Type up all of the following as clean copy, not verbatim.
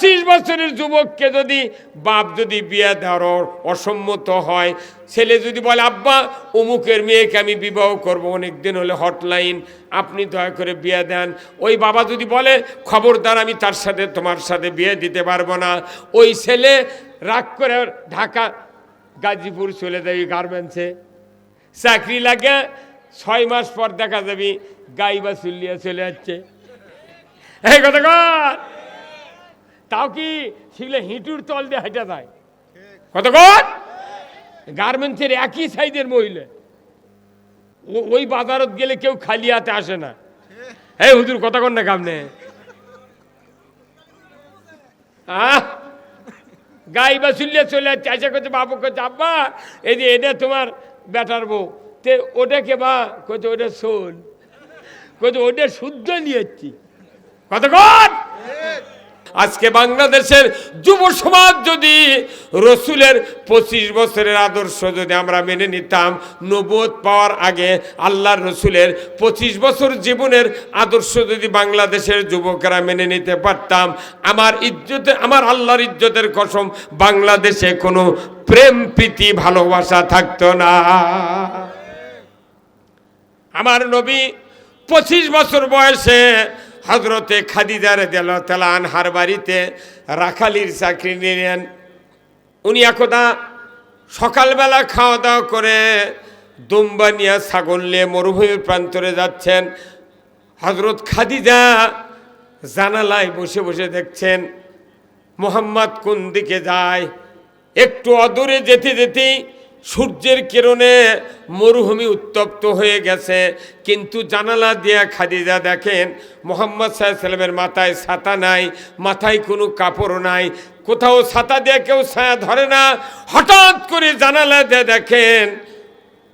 25 বছরের যুবককে যদি বাপ যদি বিয়ে দেওয়ার অসম্মত হয়, ছেলে যদি বলে আব্বা অমুকের মেয়েকে আমি বিবাহ করব, অনেক দিন হলে হটলাইন, আপনি দয়া করে বিয়ে দেন। ওই বাবা যদি বলে খবরদার আমি তার সাথে তোমার সাথে বিয়ে দিতে পারবো না, ওই ছেলে রাগ করে ঢাকা গাজীপুর চলে যাবি গার্মেন্টসে চাকরি লাগে, 6 মাস পর দেখা যাবি গাইবা চুলিয়া চলে যাচ্ছে। এই কথা কর, তাও কি শিখলে হিঁটুর তল দিয়ে হেঁটে যায়। কত কর গার্মেন্টসের একই সাইজের মহিলা, ওই বাজারত গেলে কেউ খালি হাতে আসে না। এই হুজুর কথা কর না কামনে, গাইবা চুলিয়া চলে যাচ্ছে। আশা করছে বাবু করছে আব্বা এই যে এটা তোমার বেটার বউ, তে ওটাকে বা কত ওটা শোন, কত ওটা শুদ্ধ নিয়েছি। কতক্ষণ আজকে বাংলাদেশের যুব সমাজ যদি রসুলের 25 বছরের আদর্শ যদি আমরা মেনে নিতাম, নবুয়ত পাওয়ার আগে আল্লাহর রসুলের 25 বছর জীবনের আদর্শ যদি বাংলাদেশের যুবকেরা মেনে নিতে পারতাম, আমার ইজ্জতে, আমার আল্লাহর ইজ্জতের কসম, বাংলাদেশে কোনো প্রেম প্রীতি ভালোবাসা থাকতো না। আমার নবী 25 বছর বয়সে হযরতে খাদিজা রাদিয়াল্লাহু তাআলা আনহার বাড়িতে রাখালির চাকরি নিলেন। উনি একদা সকালবেলা খাওয়া দাওয়া করে দুম্বা নিয়ে ছাগল নিয়ে মরুভূমির প্রান্তরে যাচ্ছেন। হযরত খাদিজা জানালায় বসে বসে দেখছেন মুহাম্মদ কোন দিকে যায়। একটু অদূরে যেতে যেতেই সূর্যের কিরণে মরুভূমি উত্তপ্ত হয়ে গেছে, কিন্তু জানালা দিয়ে খাদিজা দেখেন মুহাম্মদ সাল্লাল্লাহু আলাইহি ওয়াসাল্লামের মাথায় ছাতা নাই, মাথায় কোনো কাপড় নাই, কোথাও ছাতা দিয়ে কেউ ছায়া ধরে না। হঠাৎ করে জানালা দিয়ে দেখেন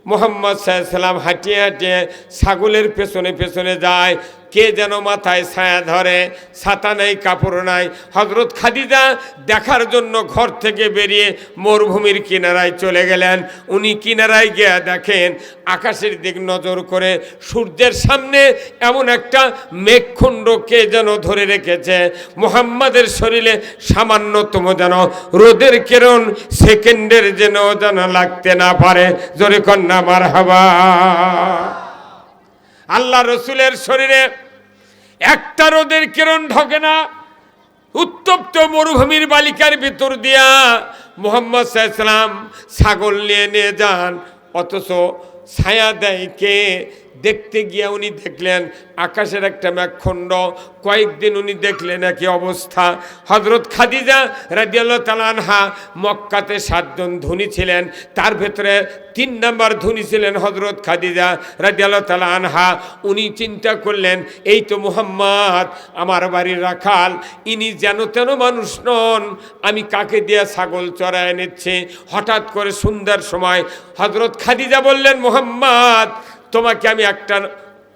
মুহাম্মদ সাল্লাল্লাহু আলাইহি ওয়াসাল্লাম হাঁটিয়ে হাঁটিয়ে ছাগলের পেছনে পেছনে যায়। কে যেন মাথায় ছায়া ধরে, ছাতা নাই, কাপড় নাই। হযরত খাদিজা দেখার জন্য ঘর থেকে বেরিয়ে মরুভূমির কিনারায় চলে গেলেন। উনি কিনারায় গিয়ে দেখেন আকাশের দিক নজর করে সূর্যের সামনে এমন একটা মেঘখণ্ড কে যেন ধরে রেখেছে। মুহাম্মাদের শরীরে সামান্যতম যেন রোদের কিরণ সেকেন্ডের যেন লাগতে না পারে। জোরে কন্যা মারহাবা। আল্লাহ রসুলের শরীরে একটা রোদের কিরণ ঢোকে না। উত্তপ্ত মরুভূমির বালিকার ভিতর দিয়া মুহাম্মদ সাল্লাল্লাহু আলাইহি ওয়াসাল্লাম ছাগল নিয়ে যান, অথচ ছায়া দেয় কে? দেখতে গিয়ে উনি দেখলেন আকাশের একটা মেঘখণ্ড। কয়েকদিন উনি দেখলেন একই অবস্থা। হযরত খাদিজা রাদিয়াল্লাহু তাআলা আনহা মক্কাতে 7 জন ধনী ছিলেন, তার ভেতরে 3 নম্বর ধনী ছিলেন হযরত খাদিজা রাদিয়াল্লাহু তাআলা আনহা। উনি চিন্তা করলেন এই তো মুহাম্মদ আমার বাড়ির রাখাল, ইনি যেন তেন মানুষ নন, আমি কাকে দিয়ে ছাগল চড়ায় নিচ্ছি। হঠাৎ করে সন্ধ্যার সময় হযরত খাদিজা বললেন মুহাম্মদ তোমাকে আমি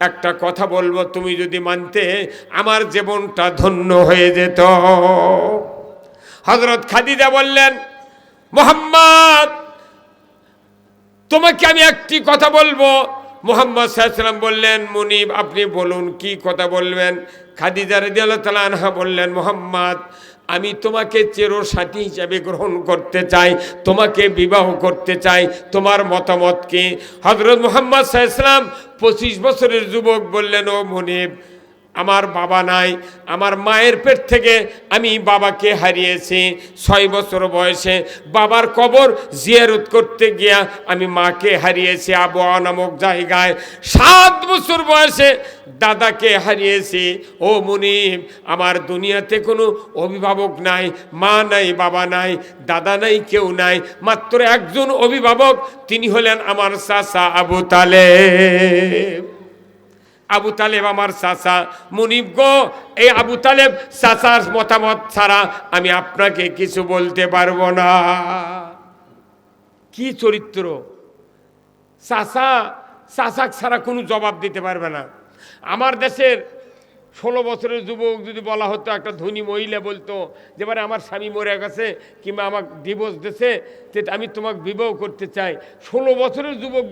একটা কথা বলবো, তুমি যদি মানতে আমার জীবনটা ধন্য হয়ে যেত। হযরত খাদিজা বললেন মুহাম্মদ তোমাকে আমি একটি কথা বলবো। মুহাম্মদ সাল্লাল্লাহু আলাইহি ওয়াসাল্লাম বললেন মুনিব আপনি বলুন কি কথা বলবেন। খাদিজা রাদিয়াল্লাহু তাআলা আনহা বললেন মুহাম্মদ আমি তোমাকে চিরসাথী হিসাবে গ্রহণ করতে চাই, তোমাকে বিবাহ করতে চাই, তোমার মতামত কি? হযরত মুহাম্মদ সাল্লাল্লাহু আলাইহি ওয়াসাল্লাম 25 বছরের যুবক বললেন ও মুনিব আমার বাবা নাই, আমার মায়ের পেট থেকে আমি বাবাকে হারিয়েছি। 6 বছর বয়সে বাবার কবর জিয়ারত করতে গিয়া আমি মাকে হারিয়েছি আবওয়া নামক জায়গায়। 7 বছর বয়সে দাদাকে হারিয়েছি। ও মুনিব আমার দুনিয়াতে কোনো অভিভাবক নাই, মা নাই, বাবা নাই, দাদা নাই, কেউ নাই, মাত্র একজন অভিভাবক, তিনি হলেন আমার চাচা আবু তালেব। আবু তালেব আমার চাচা। মুনিব গো এই আবু তালেব চাচার মতামত ছাড়া আমি আপনাকে কিছু বলতে পারবো না। কি চরিত্র! চাচা ছাড়া কোনো জবাব দিতে পারবে না। আমার দেশের 16 বছরের যুবক যদি বলা হতো, একটা ধনী মহিলা বলতো যে এবারে আমার স্বামী মরে গেছে কিংবা আমাকে ডিভোর্স দিয়েছে, আমি তোমাকে বিবাহ করতে চাই, 16 বছরের যুবক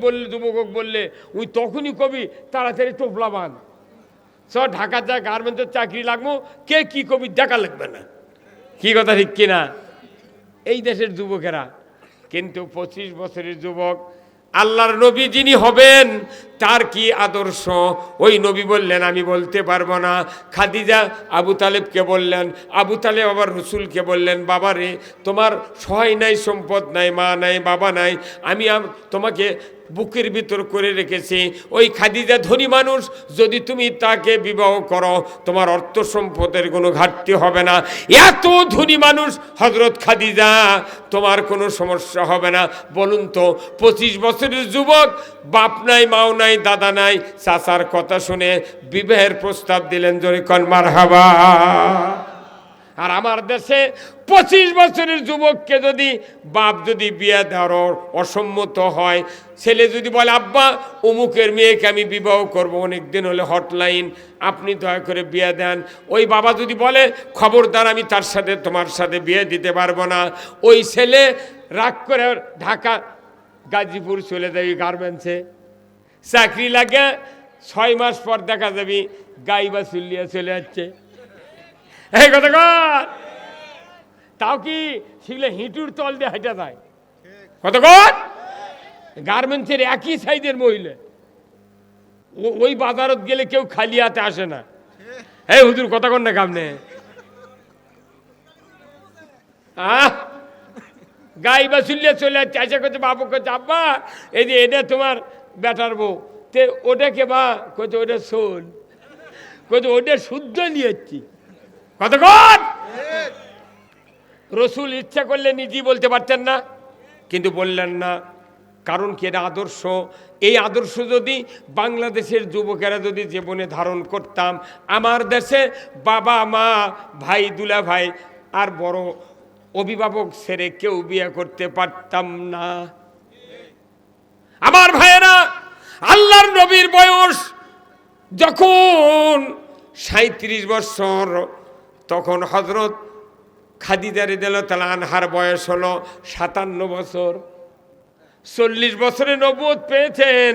বললে ওই তখনই কবি তাড়াতাড়ি টোপলা বান চ ঢাকা যা গার্মেন্টসের চাকরি লাগবো, কে কি কবি দেখা লাগবে না। কি কথা ঠিক কিনা? এই দেশের যুবকেরা। কিন্তু 25 বছরের যুবক আল্লাহর নবী যিনি হবেন তার কি আদর্শ, ওই নবী বললেন আমি বলতে পারবো না। খাদিজা আবু তালেবকে বললেন, আবু তালেব আবার রসুলকে বললেন, বাবা রে, তোমার সহায় নাই, সম্পদ নাই, মা নাই, বাবা নাই, আমি তোমাকে বুকের ভিতর করে রেখেছি। ওই খাদিজা ধনী মানুষ, যদি তুমি তাকে বিবাহ করো তোমার অর্থ সম্পদের কোনো ঘাটতি হবে না। এত ধনী মানুষ হযরত খাদিজা, তোমার কোনো সমস্যা হবে না। বলুন তো, 25 বছরের যুবক, বাপ নাই, মাও নাই, দাদা নাই, চাচার কথা শুনে বিবাহের প্রস্তাব দিলেন। জোরে কোন মারহাবা। আর আমার দেশে 25 বছরের যুবককে যদি বাপ যদি বিয়ে দেওয়ার অসম্মত হয়, ছেলে যদি বলে আব্বা অমুকের মেয়েকে আমি বিবাহ করব, অনেক দিন হলে হটলাইন, আপনি দয়া করে বিয়ে দেন। ওই বাবা যদি বলে খবরদার আমি তার সাথে তোমার সাথে বিয়ে দিতে পারবো না, ওই ছেলে রাগ করে ঢাকা গাজীপুর চলে যাবি গার্মেন্টসে চাকরি লাগে, 6 মাস পর দেখা যাবি গাইবা চুল্লিয়া চলে যাচ্ছে। এই কথা কর, তাও কি শিখলে হিঁটুর তল দিয়ে হাঁটা যায়? কত কর গার্মেন্টসের একই সাইজের মহিলা, ওই বাজারত গেলে কেউ খালি হাতে আসে না। এই হুজুর কথা কর না কামনে, গাইবা চুল্লিয়া চলে যাচ্ছে। আশা করছে বাবু করছে আব্বা এই যে এটা তোমার বেটার বউ, তে ওটাকে বা কইছে ওটা শোন, কইছে ওটা শুদ্ধ নিয়েছি। কতক্ষণ রসুল ইচ্ছা করলে নিজেই বলতে পারতেন না, কিন্তু বললেন না। কারণ কি? এটা আদর্শ। এই আদর্শ যদি বাংলাদেশের যুবকেরা যদি জীবনে ধারণ করতাম, আমার দেশে বাবা মা ভাই দুলা ভাই আর বড় অভিভাবক ছেড়ে কেউ বিয়ে করতে পারতাম না। আমার ভাইয়েরা, আল্লাহর নবীর বয়স যখন 37 বছর, তখন হযরত খাদিজা রাদিয়াল্লাহু তাআলা আনহার বয়স হলো 57 বছর। 40 বছরে নবুয়ত পেয়েছেন,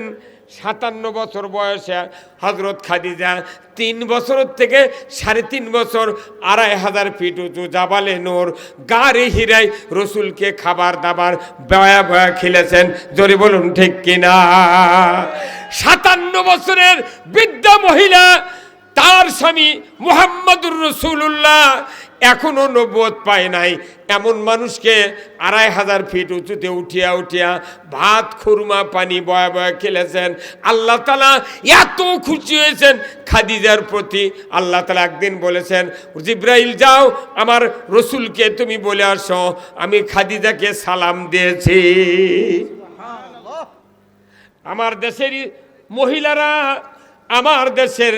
57 বছর বয়সে হযরত খাদিজা 3 বছর থেকে 3.5 বছর 2500 ফিট উঁচু জাবালে নূর গারে হিরায় রসুলকে খাবার দাবার বয়া বয়া খেলেছেন। জোরে বলুন ঠিক কিনা? 57 বছরের বৃদ্ধা মহিলা, তার স্বামী মুহাম্মদুর রাসূলুল্লাহ এখনো নবুয়ত পায় নাই, এমন মানুষকে 2500 ফিট উঁচুতে উঠিয়া উঠিয়া ভাত খুরমা পানি বয়া বয়া খেলেছেন। আল্লাহ তাআলা এত খুশি হয়েছেন খাদিজার প্রতি, আল্লাহ তাআলা একদিন বলেছেন, জিব্রাইল যাও আমার রসুলকে তুমি বলে আসো আমি খাদিজাকে সালাম দিয়েছি। আমার দেশের মহিলারা, আমার দেশের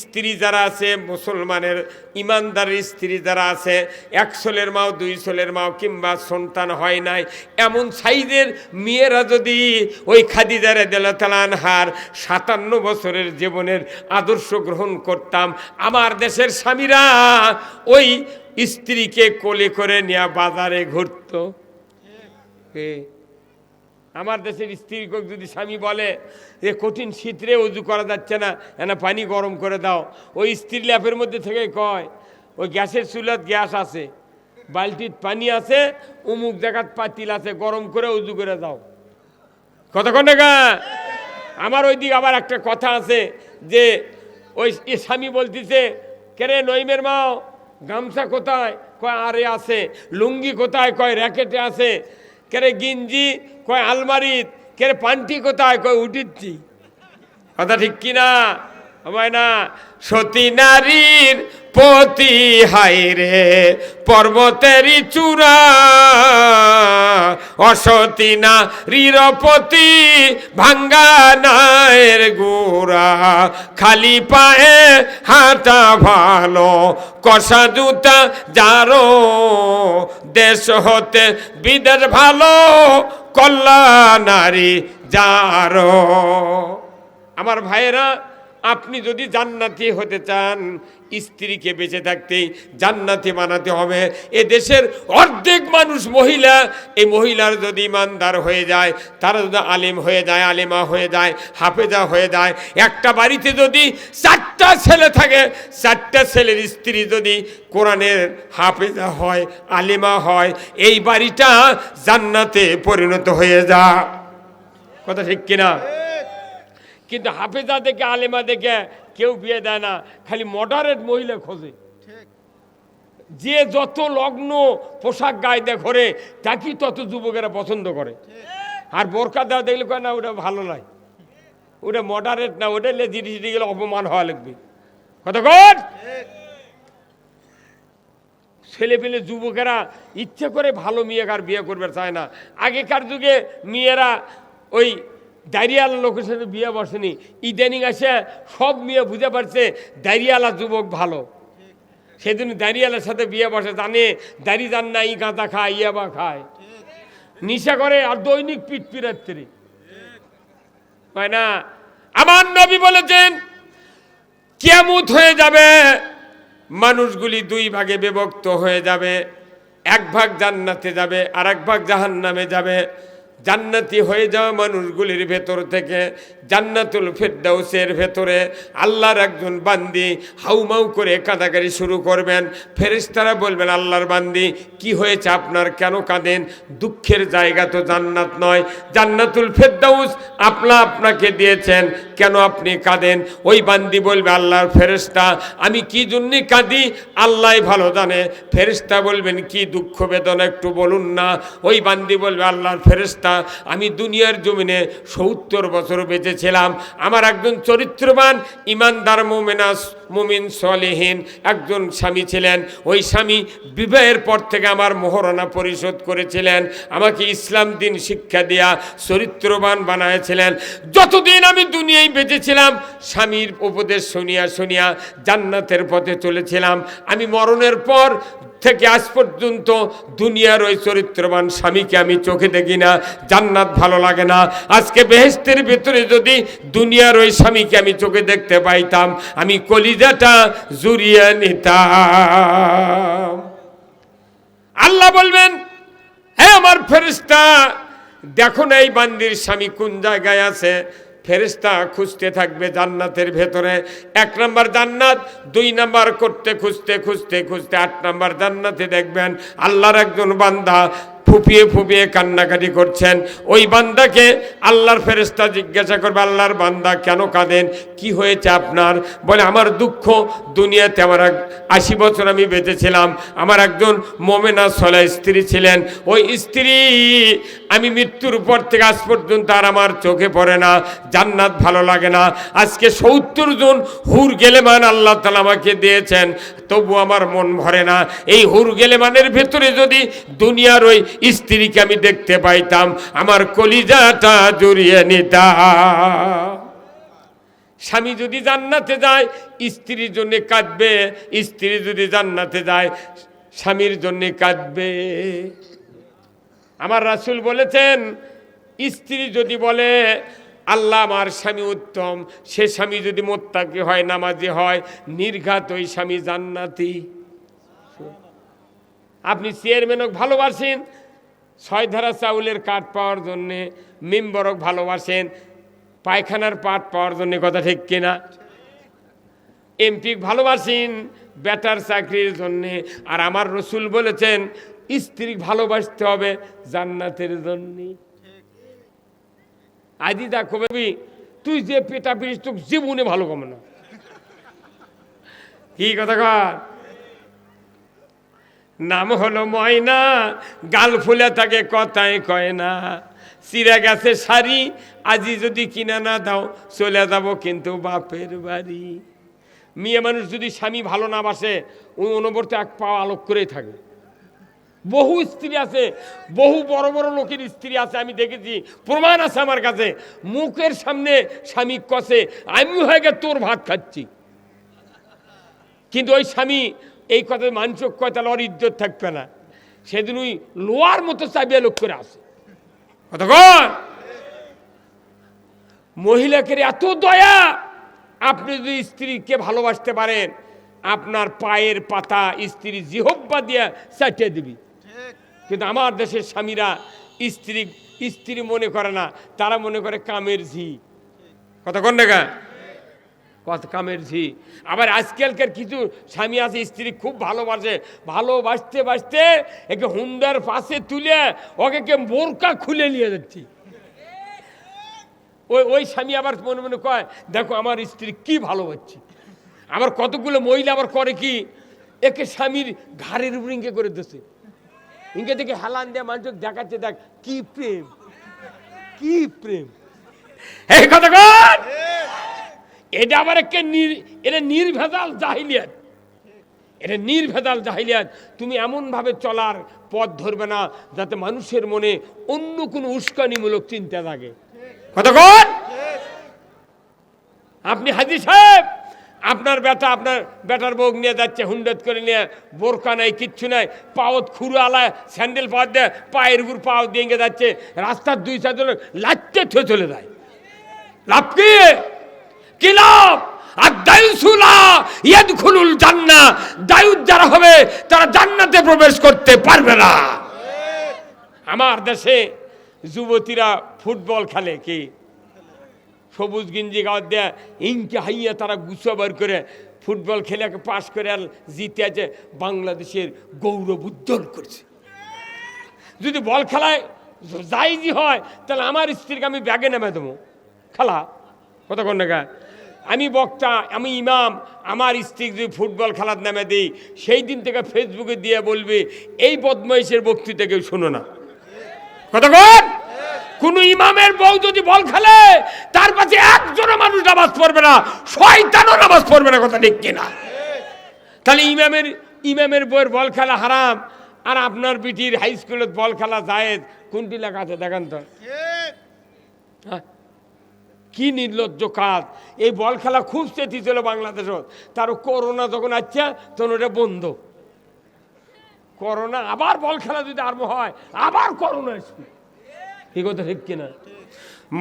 স্ত্রী যারা আছে, মুসলমানের ইমানদার স্ত্রী যারা আছে, 1 ছোলের মাও 2 ছোলের মাও কিংবা সন্তান হয় নাই এমন সাইজের মেয়েরা যদি ওই খাদিজা রাদিয়াল্লাহু তাআলা আনহার 57 বছরের জীবনের আদর্শ গ্রহণ করতাম, আমার দেশের স্বামীরা ওই স্ত্রীকে কোলে করে নিয়ে বাজারে ঘুরত। আমার দেশের স্ত্রীকে যদি স্বামী বলে যে কঠিন শীতরে উজু করা যাচ্ছে না, এনা পানি গরম করে দাও, ওই স্ত্রী ল্যাপের মধ্যে থেকে কয় ওই গ্যাসের চুলাত গ্যাস আছে, বালতিত পানি আছে, অমুক জায়গাত পাতিল আছে, গরম করে উজু করে দাও। কতক্ষণ না? আমার ওই দিকে আবার একটা কথা আছে যে ওই স্বামী বলতেছে, কেরে নইমের মাও গামছা কোথায়? কয় আরে আছে। লুঙ্গি কোথায়? কয় র্যাকেটে আছে। কেরে গিঞ্জি? কয় আলমারিত। কেরে পান্টি কোথায়? কয় উঠিচ্ছি। কথা ঠিক কিনা? হয় না? সতী নারীর পতি হায় রে পর্বতেরই চূড়া, অসতী নারীর পতি ভাঙ্গা নায়ের গোড়া, খালি পায়ে হাঁটা ভালো কষা জুতা যারো, দেশ হতে বিদেশ ভালো কল্যাণ নারী যারো। আমার ভাইয়েরা, আপনি যদি জান্নাতি হতে চান, স্ত্রীকে বেঁচে থাকতেই জান্নাতি বানাতে হবে। এ দেশের অর্ধেক মানুষ মহিলা, এই মহিলার যদি ইমানদার হয়ে যায়, তারা যদি আলিম হয়ে যায়, আলেমা হয়ে যায়, হাফেজা হয়ে যায়, একটা বাড়িতে যদি 4টা ছেলে থাকে, 4টা ছেলের স্ত্রী যদি কোরআনের হাফেজা হয়, আলেমা হয়, এই বাড়িটা জান্নাতে পরিণত হয়ে যায়। কথা ঠিক কিনা? কিন্তু হাফেজা দেখে, আলেমা দেখে কেউ বিয়ে দেয় না, খালি মডারেট মহিলা খোঁজে। যে যত লগ্ন পোশাক গায়ে দেয় ঘরে, তাকে তত যুবকেরা পছন্দ করে। আর বোরকা দেওয়া দেখলে কয় না ওটা ভালো নয়, ওটা মডারেট না, ওটা লেজিটি গেলে অপমান হওয়া লাগবে। কথা কর। ছেলে পেলে যুবকেরা ইচ্ছে করে ভালো মেয়ে আর বিয়ে করবে চায় না। আগেকার যুগে মেয়েরা ওই দাঁড়িয়ালা লোকের সাথে বিয়ে বসেনি, ইদানিং আসে সব মেয়ে বুঝে পারছে দাঁড়িয়ালা যুবক ভালো, সেদিন দাঁড়িয়ালার সাথে বিয়ে বসে, জানে দাঁড়ি যান না, ই গাঁদা খায়, ইয়াবা খায়, নিশা করে, আর দৈনিক পিঠ পিরাত্রি হয় না। আমার নবী বলেছেন কিয়ামত হয়ে যাবে, মানুষগুলি 2 ভাগে বিভক্ত হয়ে যাবে, 1 ভাগ জান্নাতে যাবে আর 1 ভাগ জাহান্নামে যাবে। জান্নাতি হয়ে যাওয়া মানুষগুলির ভেতর থেকে জান্নাতুল ফেরদাউসের ভেতরে আল্লাহর একজন বান্দি হাউমাউ করে কাঁদাকারি শুরু করবেন। ফেরেশতারা বলবেন, আল্লাহর বান্দি কি হয়েছে আপনার, কেন কাঁদেন? দুঃখের জায়গা তো জান্নাত নয়, জান্নাতুল ফেরদাউস আপনাকে দিয়েছেন, কেন আপনি কাঁদেন? ওই বান্দি বলবে, আল্লাহর ফেরেশতা আমি কি জন্যে কাঁদি আল্লাহই ভালো জানে। ফেরেশতা বলবেন, কি দুঃখ বেদনা একটু বলুন না। ওই বান্দি বলবে, আল্লাহর ফেরেশতা আমি দুনিয়ার জমিনে 70 বছর বেঁচেছিলাম, আমার একজন চরিত্রবান ইমানদার মুমিন সলিহীন একজন স্বামী ছিলেন। ওই স্বামী বিবাহের পর থেকে আমার মোহরানা পরিশোধ করেছিলেন, আমাকে ইসলাম দিন শিক্ষা দিয়া চরিত্রবান বানায়েছিলেন। যতদিন আমি দুনিয়ায় বেঁচেছিলাম স্বামীর উপদেশ শুনিয়া শুনিয়া জান্নাতের পথে চলেছিলাম। আমি মরণের পর থেকে আজ পর্যন্ত দুনিয়ার ওই চরিত্রবান স্বামীকে আমি চোখে দেখি না, জান্নাত ভালো লাগে না। আজকে বেহেশতের ভেতরে যদি দুনিয়ার ওই স্বামীকে আমি চোখে দেখতে পাইতাম, আমি কলিজাটা জুড়িয়ে নিতাম। আল্লাহ বলবেন, হে আমার ফেরেশতা দেখো না এই বান্দির স্বামী কোন জায়গায় আছে। ফেরেশতা খুঁজতে থাকবে জান্নাতের ভেতরে, 1 নম্বর জান্নাত, 2 নম্বর করতে খুঁজতে খুঁজতে খুঁজতে 8 নম্বর জান্নাতে দেখবেন আল্লাহর একজন বান্দা ফুপিয়ে ফুপিয়ে কান্নাকাটি করছেন। ওই বান্দাকে আল্লাহর ফেরেশতা জিজ্ঞাসা করবে, আল্লাহর বান্দা কেন কাঁদেন, কি হয়েছে আপনার? বলে, আমার দুঃখ, দুনিয়াতে আমার 80 বছর আমি বেঁচেছিলাম, আমার একজন মোমেনা সলা স্ত্রী ছিলেন, ওই স্ত্রী আমি মৃত্যুর পর থেকে আজ পর্যন্ত আর আমার চোখে পড়ে না, জান্নাত ভালো লাগে না। আজকে 70 জন হুর গেলেমান আল্লাহ তাআলা আমাকে দিয়েছেন, তবু আমার মন ভরে না। এই হুর গেলেমানের ভেতরে যদি দুনিয়ার ওই স্ত্রীকে আমি দেখতে পাইতাম, আমার কলিজাটা জড়িয়ে নিতাম। স্বামী যদি জান্নাতে যায় স্ত্রীর জন্য কাঁদবে, স্ত্রী যদি জান্নাতে যায় স্বামীর জন্য কাঁদবে। আমার রাসূল বলেছেন, স্ত্রী যদি বলে আল্লাহ আমার স্বামী উত্তম, সে স্বামী যদি মুত্তাকি হয়, নামাজি হয়, নির্ঘাত ওই স্বামী জান্নাতি। আপনি চেয়ারম্যানক ভালোবাসেন 6 ধারা চাউলের কাঠ পাওয়ার জন্যে, মেম্বরক ভালোবাসেন পায়খানার পাট পাওয়ার জন্য, কথা ঠিক কিনা? এমপি ভালোবাসেন বেটার চাকরির জন্যে। আর আমার রসুল বলেছেন স্ত্রী ভালোবাসতে হবে জান্নাতের জন্যে। আজি দেখো বেবি, তুই যে পেটা পিস তোকে জীবনে ভালো কমে না, কি কথা কর? নাম হলো ময়না, গাল ফুলে তাকে কথাই কয় না, চিরা গেছে শাড়ি, আজি যদি কিনা না দাও চলে যাব কিন্তু বাপের বাড়ি। মেয়ে মানুষ যদি স্বামী ভালো না বাসে ওই অনবরত 1 পাও আলোক করেই থাকে। বহু স্ত্রী আছে, বহু বড় বড় লোকের স্ত্রী আছে, আমি দেখেছি, প্রমাণ আছে আমার কাছে। মুখের সামনে স্বামী কষে, আমি হয়ে গে তোর ভাত খাচ্ছি, কিন্তু ওই স্বামী এই কথা মানুষ কয় তাহলে ওর ইজ্জত থাকবে না, সেদিন ওই লোয়ার মতো চাবিয়া লোক করে আসে। কতক্ষণ মহিলাকে এত দয়া, আপনি যদি স্ত্রীকে ভালোবাসতে পারেন, আপনার পায়ের পাতা স্ত্রী জিহব্বা দিয়ে চাটিয়ে দিবি। কিন্তু আমার দেশের স্বামীরা স্ত্রী মনে করে না, তারা মনে করে কামের ঝি। কথা কোন দেখা কত কামের ঝি। আবার আজকালকার কিছু স্বামী আছে স্ত্রী খুব ভালোবাসে, ভালোবাসতে বাসতে একে হুন্ডার পাশে তুলে ওকে কে বোরকা খুলে নিয়ে যাচ্ছি। ওই স্বামী আবার মনে মনে কয়, দেখো আমার স্ত্রী কি ভালোবাসছি। আবার কতগুলো মহিলা আবার করে কি, একে স্বামীর ঘাড়ের উপর ইঙ্কে করে দিচ্ছে, ইঙ্কে থেকে হেলান দেয়া মানুষ দেখাচ্ছে, দেখ কি প্রেম, কি প্রেম। এই কথা কর, এটা আবার একে এটা নির্ভেজাল জাহিলিয়াত, এটা নির্ভেজাল জাহিলিয়াত। তুমি এমন ভাবে চলার পথ ধরবে না যাতে মানুষের মনে অন্য কোনো উস্কানিমূলক চিন্তা থাকে। কথা কর। আপনি হাজী সাহেব, আপনার বেটার বউ নিয়ে যাচ্ছে হুন্ডত করে নিয়ে, বোরকা নাই কিচ্ছু নাই, পাওত খুরু আলা স্যান্ডেল পাওয়া দেয়, পায়ের উপর পাও দিয়ে যাচ্ছে, রাস্তার 2-4 জন লাচতে থয়ে চলে যায়। লাভ কি লাভ? আর দায়ুসুলা ইয়াদখুলুল জান্নাহ, দায়ুস যারা হবে তারা জান্নাতে প্রবেশ করতে পারবে না। আমার দেশে যুবতীরা ফুটবল খেলে, কি সবুজ গিঞ্জি গাওয়ার দেয়া ইনকে হাইয়া তারা গুছাবার করে ফুটবল খেলে পাশ করে আর জিতে আছে, বাংলাদেশের গৌরব উজ্জ্বল করছে। যদি বল খেলায় জায়জি হয় তাহলে আমার স্ত্রীকে আমি ব্যাগে নেমে দেবো খেলা। কথা কোন না, আমি বক্তা, আমি ইমাম, আমার স্ত্রী যদি ফুটবল খেলার নামে দিই, সেই দিন থেকে ফেসবুকে দিয়ে বলবে এই বদমাইশের বক্তৃতা কেউ শোনো না। কথা কর। কোন ইমামের বউ যদি বল খেলে তার পাশে একজনও মানুষ নামাজ পড়বে না, শয়তানও নামাজ পড়বে না। কথা ঠিক কিনা? তাহলে ইমামের বউয়ের বল খেলা হারাম, আর আপনার বিটির হাই স্কুলত বল খেলা জায়েজ, কোনটি লেখা আছে দেখান তো। কি নির্লজ্জ কাজ। এই বল খেলা খুব চেতি ছিল বাংলাদেশত, তার করোনা যখন আসছে তখন ওটা বন্ধ। করোনা আবার বল খেলা যদি আরম্ভ হয়, আবার করোনা আসবে। এই কথা ঠিক কিনা?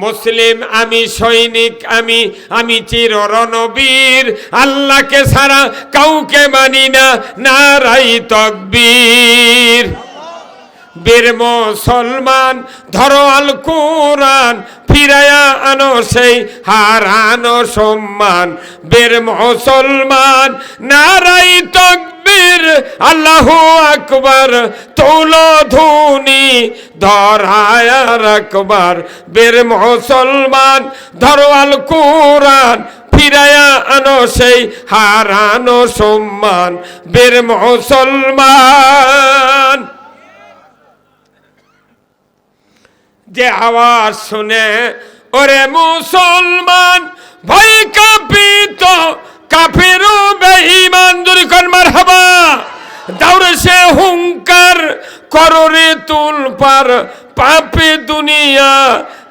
মুসলিম আমি, সৈনিক আমি, আমি চির রণবীর, আল্লাহকে ছাড়া কাউকে মানি না, নারাই তাকবীর। বীর মুসলমান ধরো আল কোরআন, ফিরায়া আনো সেই হারানো সম্মান। বীর মুসলমান নারাই তাকবীর, আল্লাহু আকবার, তোলো ধুনি ধরায়া রাখবার। বীর মুসলমান ধরো আল কোরআন, ফিরায়া আনো সেই হারানো সম্মান। বীর মুসলমান যে আওয়াজ শুনে ওরে মুসলমান ভয় কাঁপিত, কাফেরও বেঈমান। জোরে কর মারহাবা। দাউরে সে হুঙ্কার কররে তুল পার, পাপে দুনিয়া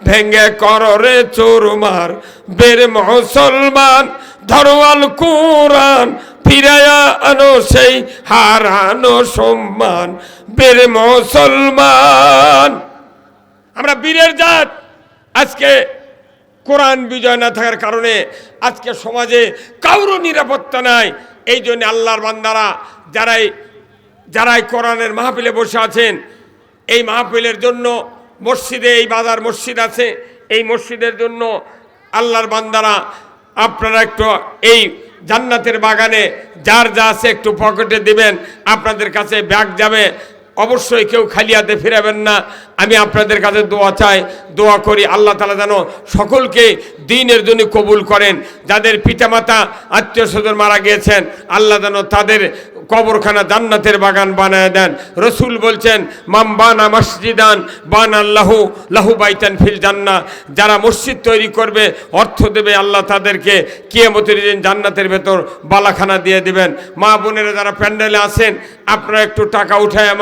ভেঙ্গে কররে চোরমার। বীর মুসলমান ধরো আল কোরআন, ফিরায়া আনো সেই হারানো সম্মান। বীর মুসলমান আমরা বীরের জাত। আজকে কোরআন বিজয় না থাকার কারণে আজকে সমাজে কারো নিরাপত্তা নাই। এই জন্য আল্লাহর বান্দারা যারাই কোরআনের মাহফিলে বসে আছেন, এই মাহফিলের জন্য মসজিদে, এই বাজার মসজিদ আছে, এই মসজিদের জন্য আল্লাহর বান্দারা আপনারা একটু এই জান্নাতের বাগানে যার যা আছে একটু পকেটে দিবেন, আপনাদের কাছে ব্যাগ যাবে। অবশ্যই কেউ খালি হাতে ফিরাবেন না। আমি আপনাদের কাছে দোয়া চাই, দোয়া করি আল্লাহ তাআলা যেন সকলকে দ্বীনের জন্য কবুল করেন। যাদের পিতামাতা আত্মীয় স্বজন মারা গিয়েছেন, আল্লাহ যেন তাদের কবরখানা জান্নাতের বাগান বানায় দেন। রসুল বলছেন, মাম বানা মসজিদান বানা আল্লাহু লাহু বাইতান ফিল জান্নাহ। যারা মসজিদ তৈরি করবে, অর্থ দেবে, আল্লাহ তাদেরকে কিয়ামতের দিন জান্নাতের ভেতর বালাখানা দিয়ে দিবেন। মা বোনেরা যারা প্যান্ডেলে আছেন, আপনারা একটু টাকা উঠায়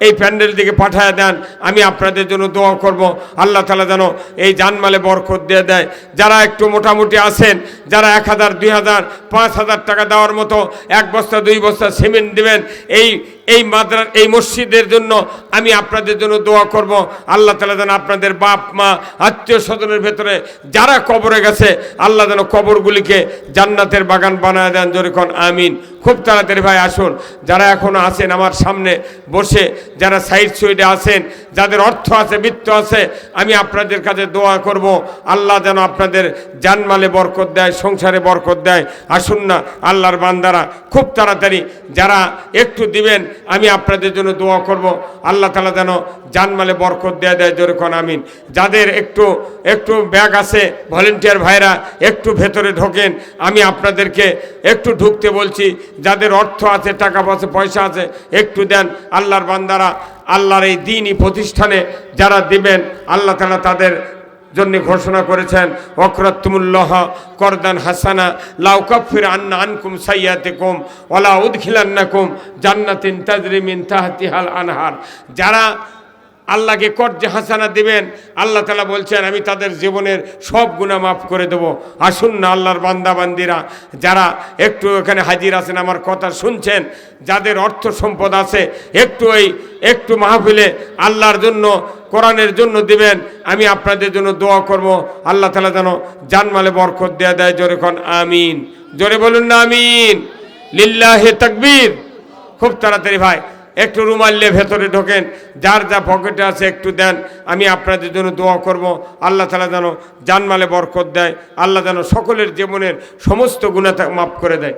এই প্যান্ডেল দিকে পাঠায় দেন। আমি আপনাদের জন্য দোয়া করব, আল্লাহ তাআলা যেন এই জানমালে বরকত দিয়ে দেয়। যারা একটু মোটামুটি আছেন, যারা 1000, 2000, 5000 টাকা দেওয়ার মতো 1 বস্তা 2 বস্তা সিমেন্ট দিবেন, এই মসজিদের জন্য আমি আপনাদের জন্য দোয়া করব। আল্লাহ তাআলা যেন আপনাদের বাপ মা আত্মীয় স্বজনের ভেতরে যারা কবরে গেছে আল্লাহ যেন কবরগুলিকে জান্নাতের বাগান বানায় দেন, জোরে কোন আমিন। খুব তাড়াতাড়ি ভাই আসুন, যারা এখনো আছেন আমার সামনে বসে, যারা সাইড সাইডে আছেন, যাদের অর্থ আছে বিত্ত আছে, আমি আপনাদের কাছে দোয়া করব আল্লাহ যেন আপনাদের জানমালে বরকত দেয়, সংসারে বরকত দেয়। আসুন না আল্লাহর বান্দারা, খুব তাড়াতাড়ি যারা একটু দিবেন আমি আপনাদের জন্য দোয়া করব আল্লাহ তাআলা যেন জানমালে বরকত দেয়, জোরে কোন আমিন। যাদের একটু ব্যাগ আছে ভলেন্টিয়ার ভাইরা একটু ভেতরে ঢোকেন, আমি আপনাদেরকে একটু ঢুকতে বলছি। যাদের অর্থ আছে, টাকা পয়সা আছে, একটু দেন। আল্লাহর বান্দারা আল্লাহর এই দ্বীনি প্রতিষ্ঠানে যারা দিবেন আল্লাহ তাআলা তাদের জন্য ঘোষণা করেছেন, ওয়াকরাতুমুল্লাহ করদান হাসানা লাউ কাফির আন্না আনকুম সাইয়াতিকুম ওয়ালা উদখিলান্নাকুম জান্নাতিন তাজরি মিন তাহতিহাল আনহার। যারা আল্লাহকে কর্জে হাসানা দিবেন আল্লাহ তাআলা বলছেন আমি তাদের জীবনের সব গুনাহ মাফ করে দেব। আসুন না আল্লাহর বান্দা বান্দিরা, যারা একটু এখানে হাজির আছেন, আমার কথা শুনছেন, যাদের অর্থ সম্পদ আছে একটু মাহফিলে আল্লাহর জন্য কোরআনের জন্য দিবেন, আমি আপনাদের জন্য দোয়া করব আল্লাহ তাআলা যেন জানমালে বরকত দেয়, জোরে কোন আমিন। জোরে বলুন না আমিন। লিল্লাহি তাকবীর। খুব তাড়াতাড়ি ভাই একটু রুমাল নিয়ে ভেতরে ঢোকেন, যার যা পকেটে আছে একটু দেন, আমি আপনাদের জন্য দোয়া করব আল্লাহ তাআলা যেন জানমালে বরকত দেয়, আল্লাহ যেন সকলের জীবনের সমস্ত গুনাহ মাফ করে দেয়।